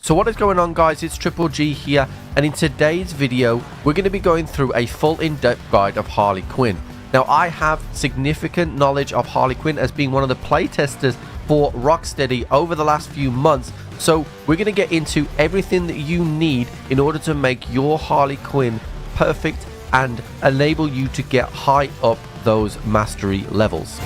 So what is going on, guys? It's Triple G here, and in today's video we're going to be going through a full in-depth guide of Harley Quinn. Now, I have significant knowledge of Harley Quinn as being one of the playtesters for Rocksteady over the last few months, so we're going to get into everything that you need in order to make your Harley Quinn perfect and enable you to get high up those mastery levels.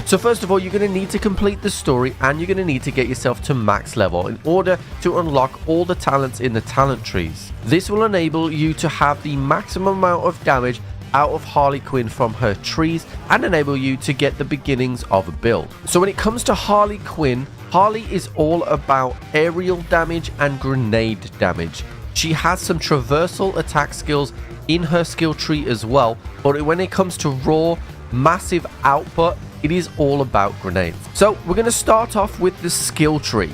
So first of all, you're going to need to complete the story, and you're going to need to get yourself to max level in order to unlock all the talents in the talent trees. This will enable you to have the maximum amount of damage out of Harley Quinn from her trees and enable you to get the beginnings of a build. So when it comes to Harley Quinn, Harley is all about aerial damage and grenade damage. She has some traversal attack skills in her skill tree as well, but when it comes to raw, massive output, it is all about grenades. So we're going to start off with the skill tree.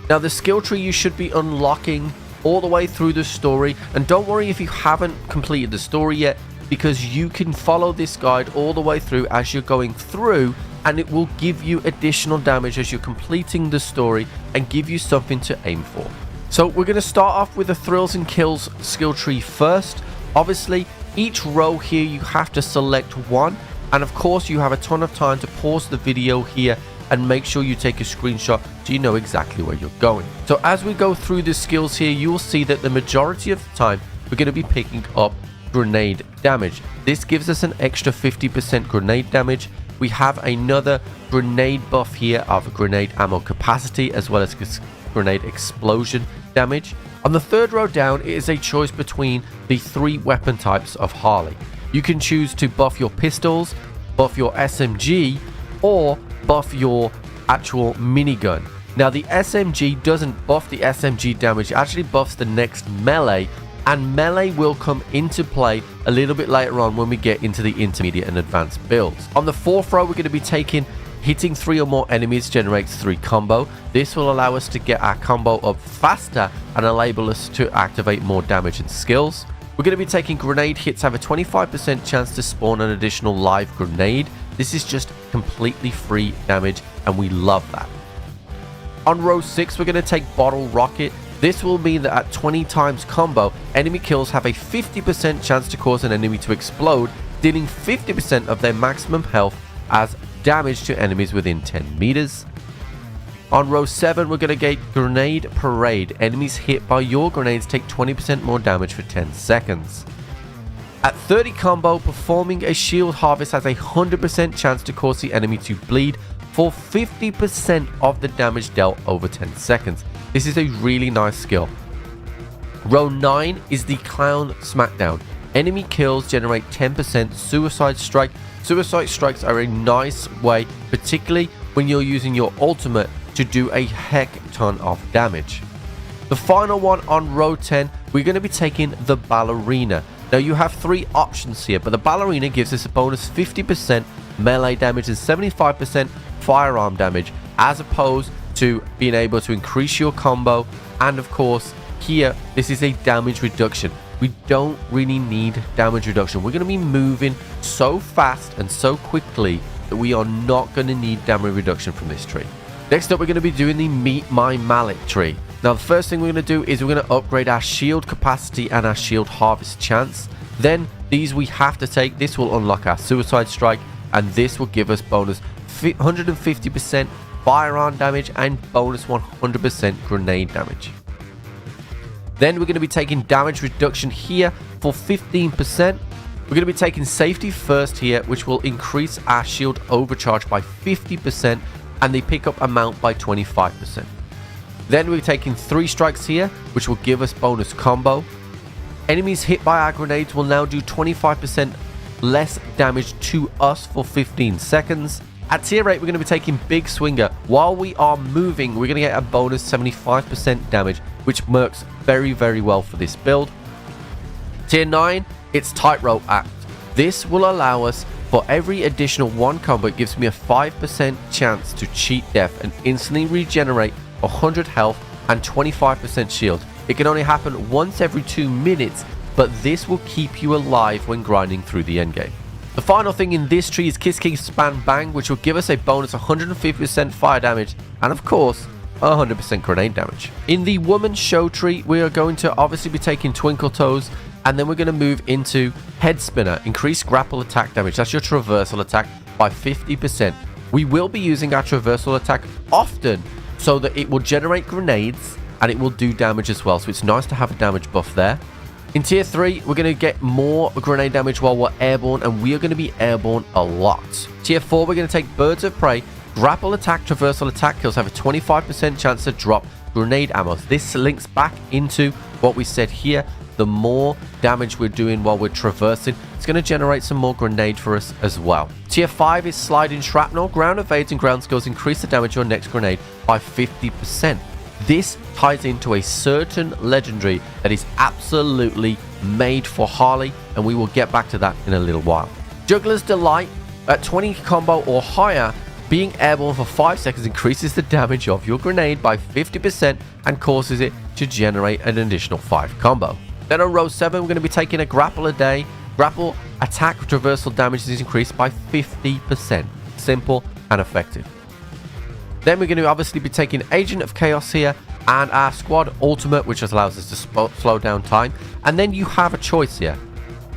Now, the skill tree you should be unlocking all the way through the story, and don't worry if you haven't completed the story yet, because you can follow this guide all the way through as you're going through, and it will give you additional damage as you're completing the story and give you something to aim for. So we're going to start off with the thrills and kills skill tree first. Obviously, each row here you have to select one, and of course you have a ton of time to pause the video here and make sure you take a screenshot so you know exactly where you're going. So as we go through the skills here, you will see that the majority of the time we're going to be picking up grenade damage. This gives us an extra 50% grenade damage. We have another grenade buff here of grenade ammo capacity as well as grenade explosion damage. On the third row down, it is a choice between the three weapon types of Harley. You can choose to buff your pistols, buff your SMG, or buff your actual minigun. Now, the SMG doesn't buff the SMG damage, it actually buffs the next melee, and melee will come into play a little bit later on when we get into the intermediate and advanced builds. On the fourth row, we're going to be hitting 3 or more enemies generates 3 combo. This will allow us to get our combo up faster and enable us to activate more damage and skills. We're going to be taking grenade hits, have a 25% chance to spawn an additional live grenade. This is just completely free damage, and we love that. On row 6, we're going to take bottle rocket. This will mean that at 20 times combo, enemy kills have a 50% chance to cause an enemy to explode, dealing 50% of their maximum health as damage to enemies within 10 meters. On row 7, we're going to get Grenade Parade. Enemies hit by your grenades take 20% more damage for 10 seconds. At 30 combo, performing a shield harvest has a 100% chance to cause the enemy to bleed for 50% of the damage dealt over 10 seconds. This is a really nice skill. Row 9 is the Clown Smackdown. Enemy kills generate 10% Suicide Strike. Suicide Strikes are a nice way, particularly when you're using your ultimate, to do a heck ton of damage. The final one on row 10, we're going to be taking the Ballerina. Now, you have 3 options here, but the Ballerina gives us a bonus 50% melee damage and 75% firearm damage, as opposed to being able to increase your combo. And of course, here, this is a damage reduction. We don't really need damage reduction. We're going to be moving so fast and so quickly that we are not going to need damage reduction from this tree. Next up, we're going to be doing the Meet My Mallet tree. Now, the first thing we're going to do is we're going to upgrade our shield capacity and our shield harvest chance. Then, these we have to take. This will unlock our Suicide Strike, and this will give us bonus 150% firearm damage and bonus 100% grenade damage. Then, we're going to be taking damage reduction here for 15%. We're going to be taking safety first here, which will increase our shield overcharge by 50%. And the pickup amount by 25%. Then we're taking 3 strikes here, which will give us bonus combo. Enemies hit by our grenades will now do 25% less damage to us for 15 seconds. At tier 8, we're going to be taking Big Swinger. While we are moving, we're going to get a bonus 75% damage, which works very, very well for this build. Tier 9, it's Tightrope Act. This will allow us, for every additional 1 combo, it gives me a 5% chance to cheat death and instantly regenerate 100 health and 25% shield. It can only happen once every 2 minutes, but this will keep you alive when grinding through the endgame. The final thing in this tree is Kiss King Spam Bang, which will give us a bonus 150% fire damage and of course 100% grenade damage. In the woman show tree, we are going to obviously be taking Twinkle Toes, and then we're going to move into Head Spinner. Increase grapple attack damage. That's your traversal attack by 50%. We will be using our traversal attack often so that it will generate grenades and it will do damage as well. So it's nice to have a damage buff there. In tier 3, we're going to get more grenade damage while we're airborne, and we are going to be airborne a lot. Tier 4, we're going to take Birds of Prey. Grapple attack, traversal attack kills have a 25% chance to drop grenade ammo. This links back into what we said here. The more damage we're doing while we're traversing, it's going to generate some more grenade for us as well. Tier 5 is Sliding Shrapnel. Ground evades and ground skills increase the damage of your next grenade by 50%. This ties into a certain legendary that is absolutely made for Harley, and we will get back to that in a little while. Juggler's Delight at 20 combo or higher. Being airborne for 5 seconds increases the damage of your grenade by 50% and causes it to generate an additional 5 combo. Then on row 7, we're going to be taking a Grapple a Day. Grapple attack traversal damage is increased by 50%. Simple and effective. Then we're going to obviously be taking Agent of Chaos here and our Squad Ultimate, which allows us to slow down time. And then you have a choice here.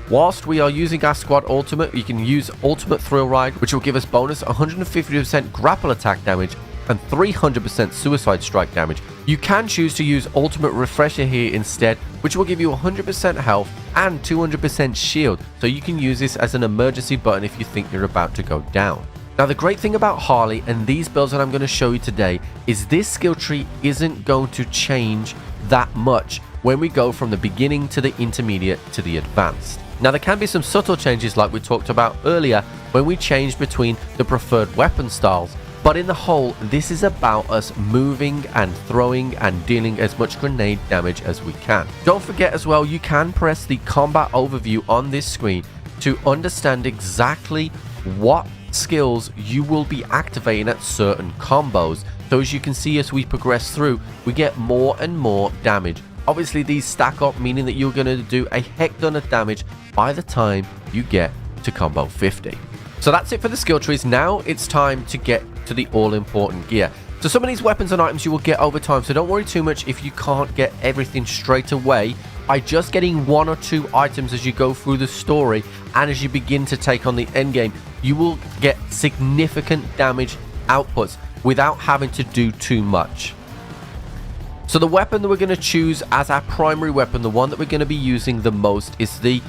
Whilst we are using our Squad Ultimate, you can use Ultimate Thrill Ride, which will give us bonus 150% grapple attack damage and 300% suicide strike damage. You can choose to use Ultimate Refresher here instead, which will give you 100% health and 200% shield, so you can use this as an emergency button if you think you're about to go down. Now the great thing about Harley and these builds that I'm going to show you today is this skill tree isn't going to change that much when we go from the beginning to the intermediate to the advanced. Now there can be some subtle changes like we talked about earlier when we changed between the preferred weapon styles, but in the whole this is about us moving and throwing and dealing as much grenade damage as we can. Don't forget as well, you can press the combat overview on this screen to understand exactly what skills you will be activating at certain combos. So as you can see, as we progress through, we get more and more damage. Obviously these stack up, meaning that you're going to do a heck ton of damage by the time you get to combo 50. So that's it for the skill trees. Now it's time to get to the all-important gear. So some of these weapons and items you will get over time, so don't worry too much if you can't get everything straight away. By just getting 1 or 2 items as you go through the story and as you begin to take on the end game, you will get significant damage outputs without having to do too much. So the weapon that we're going to choose as our primary weapon, the one that we're going to be using the most, is the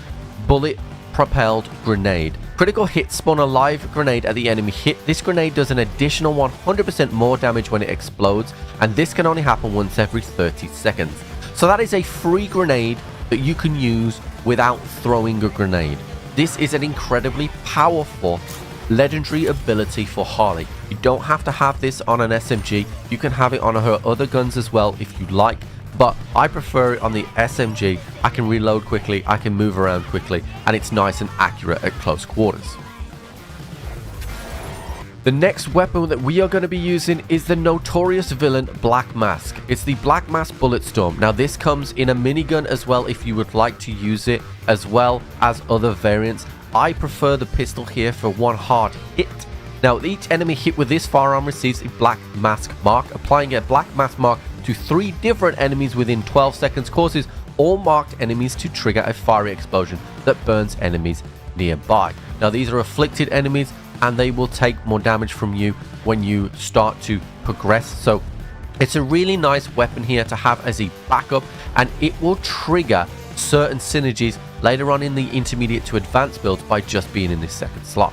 bullet propelled grenade. Critical hit spawn a live grenade at the enemy hit. This grenade does an additional 100% more damage when it explodes, and this can only happen once every 30 seconds. So that is a free grenade that you can use without throwing a grenade. This is an incredibly powerful legendary ability for Harley. You don't have to have this on an SMG. You can have it on her other guns as well if you like, but I prefer it on the SMG. I can reload quickly, I can move around quickly, and it's nice and accurate at close quarters. The next weapon that we are going to be using is the notorious villain Black Mask. It's the Black Mask Bulletstorm. Now this comes in a minigun as well if you would like to use it, as well as other variants. I prefer the pistol here for one hard hit. Now each enemy hit with this firearm receives a Black Mask mark. Applying a Black Mask mark to 3 different enemies within 12 seconds causes all marked enemies to trigger a fiery explosion that burns enemies nearby. Now these are afflicted enemies and they will take more damage from you when you start to progress. So it's a really nice weapon here to have as a backup, and it will trigger certain synergies later on in the intermediate to advanced builds by just being in this second slot.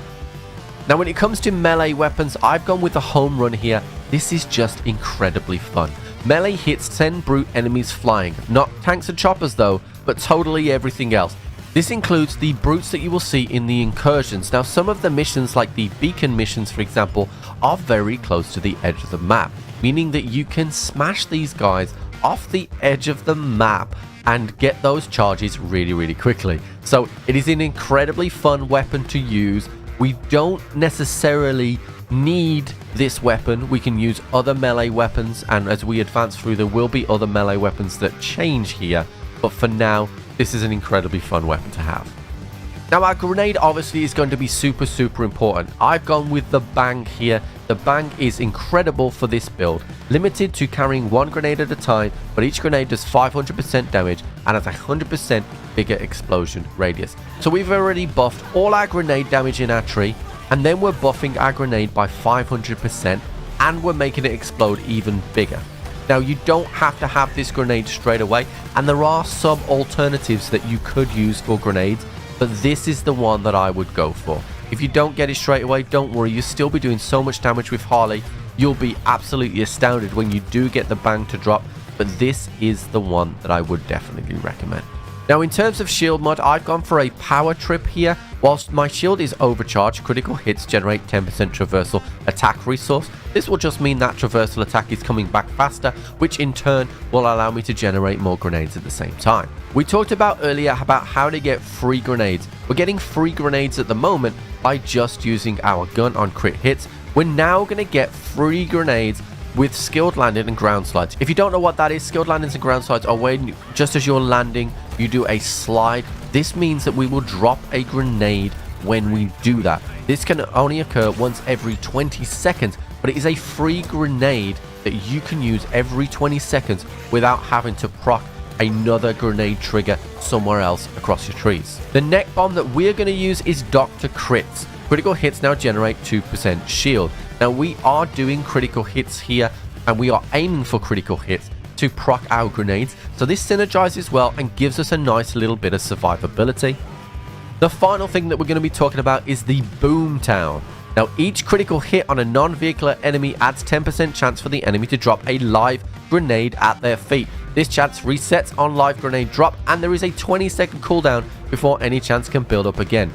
Now when it comes to melee weapons, I've gone with the home run here. This is just incredibly fun. Melee hits send brute enemies flying. Not tanks and choppers though, but totally everything else. This includes the brutes that you will see in the incursions. Now some of the missions, like the beacon missions for example, are very close to the edge of the map, meaning that you can smash these guys off the edge of the map and get those charges really quickly. So it is an incredibly fun weapon to use. We don't necessarily need this weapon. We can use other melee weapons, and as we advance through there will be other melee weapons that change here, but for now this is an incredibly fun weapon to have. Now our grenade obviously is going to be super important. I've gone with the bang here. The bang is incredible for this build, limited to carrying one grenade at a time, but each grenade does 500% damage and has a 100% bigger explosion radius. So we've already buffed all our grenade damage in our tree, and then we're buffing our grenade by 500%, and we're making it explode even bigger. Now, you don't have to have this grenade straight away, and there are some alternatives that you could use for grenades, but this is the one that I would go for. If you don't get it straight away, don't worry, you'll still be doing so much damage with Harley. You'll be absolutely astounded when you do get the bang to drop, but this is the one that I would definitely recommend. Now, in terms of shield mod, I've gone for a power trip here. Whilst my shield is overcharged, critical hits generate 10% traversal attack resource. This will just mean that traversal attack is coming back faster, which in turn will allow me to generate more grenades at the same time. We talked about earlier about how to get free grenades. We're getting free grenades at the moment by just using our gun on crit hits. We're now going to get free grenades with skilled landing and ground slides. If you don't know what that is, skilled landings and ground slides are when just as you're landing, you do a slide. This means that we will drop a grenade when we do that. This can only occur once every 20 seconds, but it is a free grenade that you can use every 20 seconds without having to proc another grenade trigger somewhere else across your trees. The neck bomb that we're going to use is Dr. Crits. Critical hits now generate 2% shield. Now, we are doing critical hits here, and we are aiming for critical hits to proc our grenades, so this synergizes well and gives us a nice little bit of survivability. The final thing that we're going to be talking about is the Boom Town. Now, each critical hit on a non-vehicular enemy adds 10% chance for the enemy to drop a live grenade at their feet. This chance resets on live grenade drop, and there is a 20-second cooldown before any chance can build up again.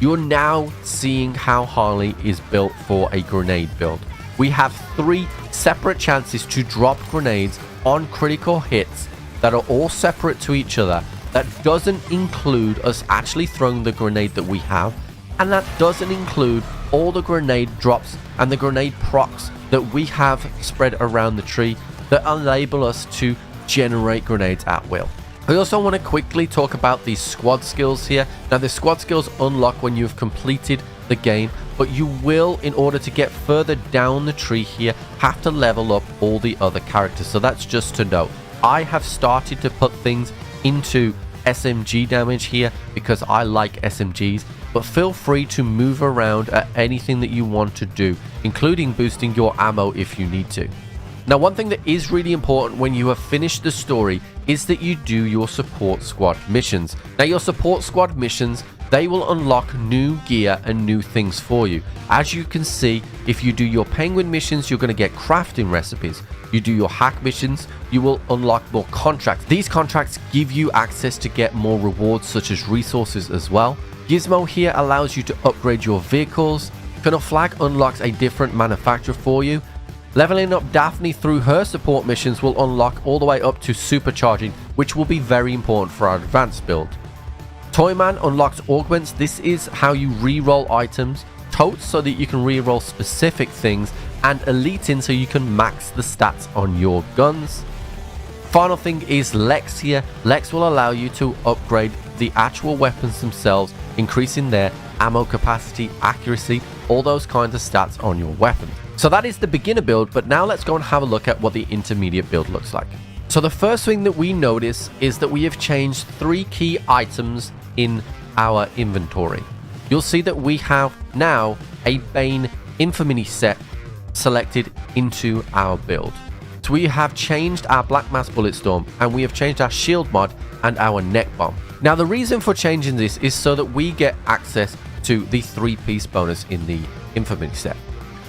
You're now seeing how Harley is built for a grenade build. We have 3 separate chances to drop grenades on critical hits that are all separate to each other. That doesn't include us actually throwing the grenade that we have, and that doesn't include all the grenade drops and the grenade procs that we have spread around the tree that enable us to generate grenades at will. I also want to quickly talk about the squad skills here. Now, the squad skills unlock when you've completed the game, but you will, in order to get further down the tree here, have to level up all the other characters. So that's just to note. I have started to put things into SMG damage here because I like SMGs, but feel free to move around at anything that you want to do, including boosting your ammo if you need to. Now, one thing that is really important when you have finished the story is that you do your support squad missions. Now, your support squad missions, they will unlock new gear and new things for you. As you can see, if you do your penguin missions, you're going to get crafting recipes. You do your hack missions, you will unlock more contracts. These contracts give you access to get more rewards such as resources as well. Gizmo here allows you to upgrade your vehicles. Colonel Flag unlocks a different manufacturer for you. Leveling up Daphne through her support missions will unlock all the way up to supercharging, which will be very important for our advanced build. Toyman unlocks augments. This is how you re-roll items. Totes so that you can re-roll specific things, and Elitin so you can max the stats on your guns. Final thing is Lex here. Lex will allow you to upgrade the actual weapons themselves, increasing their ammo capacity, accuracy, all those kinds of stats on your weapons. So that is the beginner build, but now let's go and have a look at what the intermediate build looks like. So the first thing that we notice is that we have changed 3 key items in our inventory. You'll see that we have now a Bane Infamy set selected into our build. So we have changed our Black Mass Bulletstorm, and we have changed our shield mod and our neck bomb. Now, the reason for changing this is so that we get access to the 3-piece bonus in the Infamy set.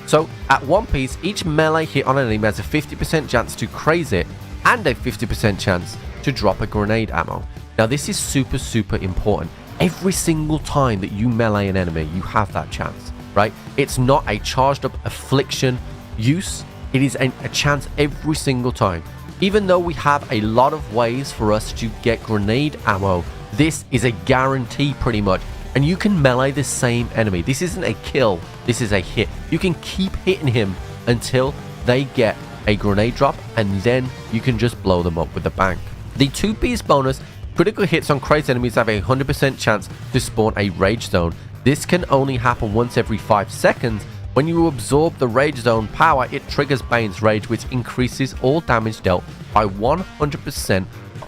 So at 1 piece, each melee hit on an enemy has a 50% chance to craze it and a 50% chance to drop a grenade ammo. Now, this is super important. Every single time that you melee an enemy, you have that chance, right? It's not a charged up affliction use. It is a chance every single time. Even though we have a lot of ways for us to get grenade ammo, this is a guarantee pretty much. And you can melee the same enemy. This isn't a kill, this is a hit. You can keep hitting him until they get a grenade drop, and then you can just blow them up with a bang. The 2-piece bonus, critical hits on crazed enemies have a 100% chance to spawn a rage zone. This can only happen once every 5 seconds, When you absorb the Rage Zone power, it triggers Bane's Rage, which increases all damage dealt by 100%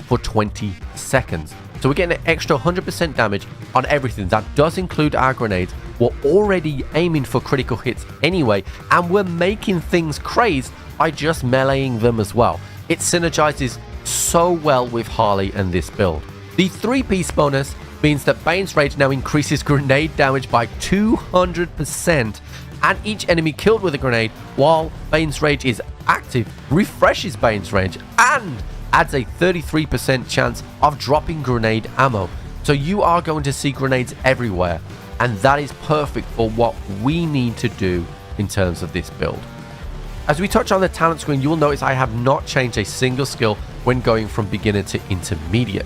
for 20 seconds. So we're getting an extra 100% damage on everything. That does include our grenades. We're already aiming for critical hits anyway, and we're making things crazed by just meleeing them as well. It synergizes so well with Harley and this build. The 3-piece bonus means that Bane's Rage now increases grenade damage by 200%, and each enemy killed with a grenade while Bane's Rage is active refreshes Bane's Rage and adds a 33% chance of dropping grenade ammo. So you are going to see grenades everywhere, and that is perfect for what we need to do in terms of this build. As we touch on the talent screen, you will notice I have not changed a single skill when going from beginner to intermediate.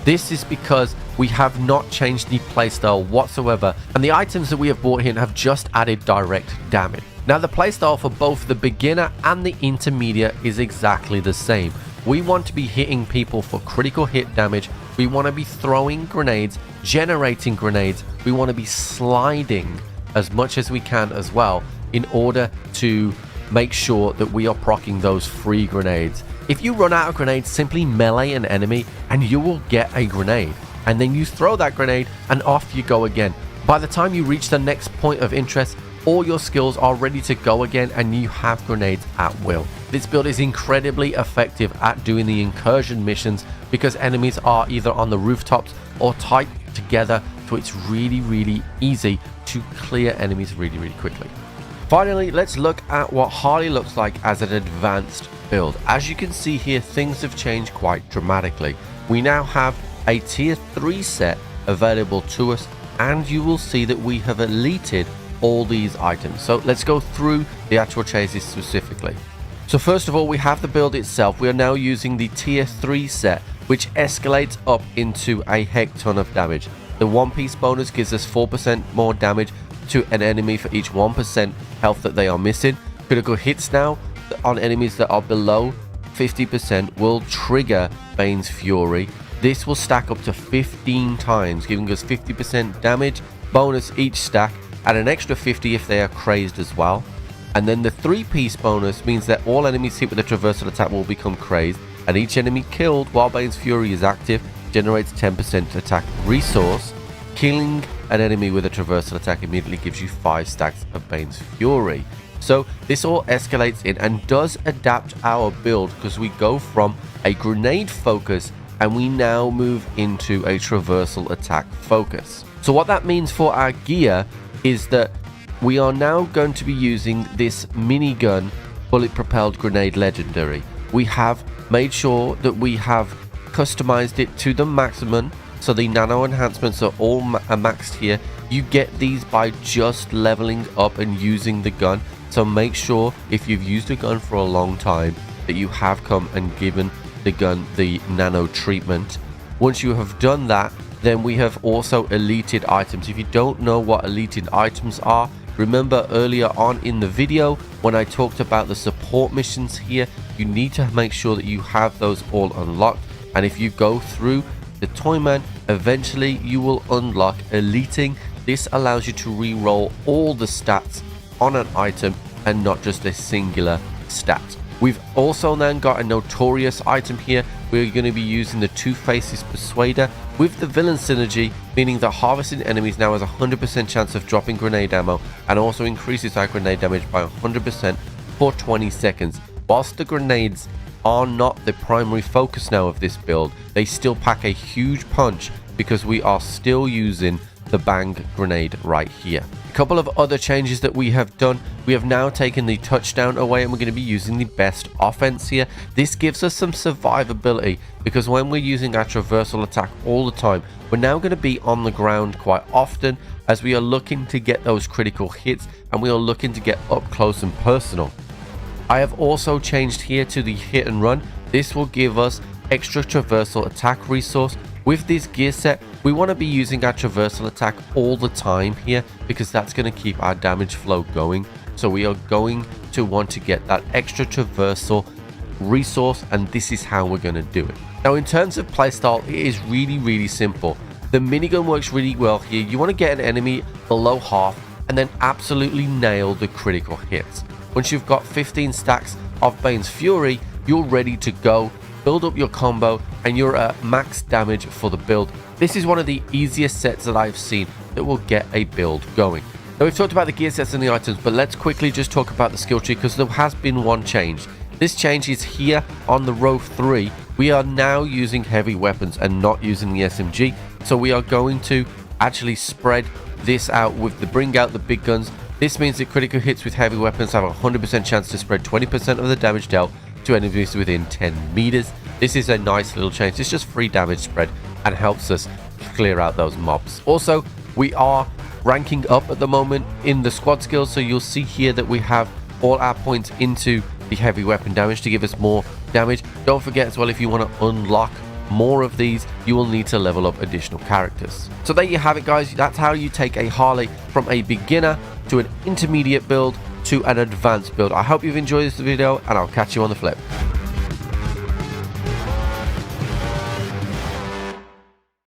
This is because we have not changed the playstyle whatsoever, and the items that we have brought in have just added direct damage. Now the playstyle for both the beginner and the intermediate is exactly the same. We want to be hitting people for critical hit damage, we want to be throwing grenades, generating grenades, we want to be sliding as much as we can as well in order to make sure that we are proccing those free grenades. If you run out of grenades, simply melee an enemy and you will get a grenade. And then you throw that grenade and off you go again. By the time you reach the next point of interest, all your skills are ready to go again and you have grenades at will. This build is incredibly effective at doing the incursion missions because enemies are either on the rooftops or tight together, so it's really easy to clear enemies really quickly. Finally, let's look at what Harley looks like as an advanced build. As you can see here, things have changed quite dramatically. We now have a tier 3 set available to us, and you will see that we have elited all these items. So let's go through the actual changes specifically. So first of all, we have the build itself. We are now using the tier 3 set, which escalates up into a heck ton of damage. The 1-piece bonus gives us 4% more damage to an enemy for each 1% health that they are missing. Critical hits now on enemies that are below 50% will trigger Bane's Fury. This will stack up to 15 times, giving us 50% damage bonus each stack, and an extra 50 if they are crazed as well. And then the 3-piece bonus means that all enemies hit with a traversal attack will become crazed, and each enemy killed while Bane's Fury is active generates 10% attack resource. Killing an enemy with a traversal attack immediately gives you 5 stacks of Bane's Fury. So this all escalates in and does adapt our build, because we go from a grenade focus and we now move into a traversal attack focus. So what that means for our gear is that we are now going to be using this minigun bullet propelled grenade legendary. We have made sure that we have customized it to the maximum, so the nano enhancements are all maxed here. You get these by just leveling up and using the gun, so make sure if you've used a gun for a long time that you have come and given the gun the nano treatment. Once you have done that, then we have also elited items. If you don't know what elited items are, remember earlier on in the video when I talked about the support missions here, you need to make sure that you have those all unlocked, and if you go through the Toyman, eventually you will unlock eliting. This allows you to re-roll all the stats on an item and not just a singular stat. We've also then got a notorious item here. We're going to be using the Two Faces Persuader with the villain synergy, meaning that harvesting enemies now has a 100% chance of dropping grenade ammo and also increases our grenade damage by 100% for 20 seconds. Whilst the grenades are not the primary focus now of this build, they still pack a huge punch because we are still using the bang grenade right here. A couple of other changes that we have done: we have now taken the touchdown away and we're going to be using the best offense here. This gives us some survivability because when we're using our traversal attack all the time, we're now going to be on the ground quite often as we are looking to get those critical hits and we are looking to get up close and personal. I have also changed here to the hit and run. This will give us extra traversal attack resource. With this gear set, we want to be using our traversal attack all the time here because that's going to keep our damage flow going. So we are going to want to get that extra traversal resource, and this is how we're going to do it. Now in terms of playstyle, it is really simple. The minigun works really well here. You want to get an enemy below half, and then absolutely nail the critical hits. Once you've got 15 stacks of Bane's Fury, you're ready to go, build up your combo, and you're at max damage for the build. This is one of the easiest sets that I've seen that will get a build going. Now, we've talked about the gear sets and the items, but let's quickly just talk about the skill tree, because there has been one change. This change is here on the row 3. We are now using heavy weapons and not using the SMG, so we are going to actually spread this out with the bring out the big guns. This means that critical hits with heavy weapons have a 100% chance to spread 20% of the damage dealt to enemies within 10 meters. This is a nice little change. It's just free damage spread and helps us clear out those mobs. Also, we are ranking up at the moment in the squad skills, so you'll see here that we have all our points into the heavy weapon damage to give us more damage. Don't forget as well, if you want to unlock more of these, you will need to level up additional characters. So there you have it, guys. That's how you take a Harley from a beginner to an intermediate build to an advanced build. I hope you've enjoyed this video, and I'll catch you on the flip.